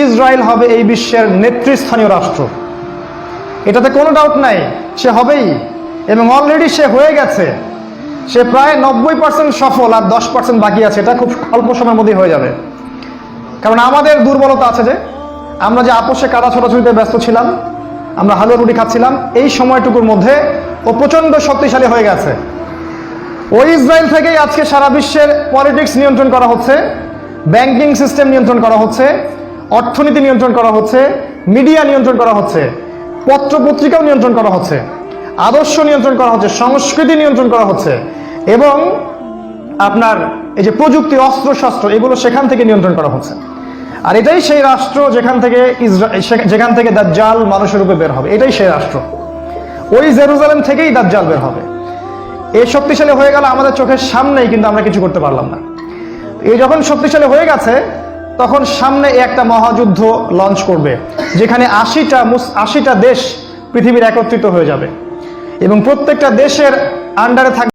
Israel হবে এই বিশ্বের নেতৃস্থানীয় রাষ্ট্র, এটাতে কোনো ডাউট নাই, সে হবেই এবং অলরেডি সে হয়ে গেছে। সে প্রায় 90% সফল, আর 10% বাকি আছে। এটা খুব অল্প সময়ের মধ্যেই হয়ে যাবে। কারণ আমাদের দুর্বলতা আছে যে আমরা যে আপোষে কাদা ছোটাছুটিতে ব্যস্ত ছিলাম, আমরা হালুয়া রুটি খাচ্ছিলাম, এই সময়টুকুর মধ্যে ও প্রচণ্ড শক্তিশালী হয়ে গেছে। ওই ইসরায়েল থেকেই আজকে সারা বিশ্বের পলিটিক্স নিয়ন্ত্রণ করা হচ্ছে, ব্যাংকিং সিস্টেম নিয়ন্ত্রণ করা হচ্ছে, অর্থনীতি নিয়ন্ত্রণ করা হচ্ছে, মিডিয়া নিয়ন্ত্রণ করা হচ্ছে, পত্রপত্রিকাও নিয়ন্ত্রণ করা হচ্ছে, আদর্শ নিয়ন্ত্রণ করা হচ্ছে, সংস্কৃতি নিয়ন্ত্রণ করা হচ্ছে, এবং আপনার এই যে প্রযুক্তি, অস্ত্রশস্ত্র, এগুলো সেখান থেকে নিয়ন্ত্রণ করা হচ্ছে। আর এটাই সেই রাষ্ট্র যেখান থেকে দাজ্জাল মানুষের রূপে বের হবে। এটাই সেই রাষ্ট্র। ওই জেরুজালেম থেকেই দাজ্জাল বের হবে। এই শক্তিশালী হয়ে গেল আমাদের চোখের সামনেই, কিন্তু আমরা কিছু করতে পারলাম না। এই যখন শক্তিশালী হয়ে গেছে, তখন সামনে একটা মহাযুদ্ধ লঞ্চ করবে, যেখানে 80টা দেশ পৃথিবীর একত্রিত হয়ে যাবে এবং প্রত্যেকটা দেশের আন্ডারে থাকবে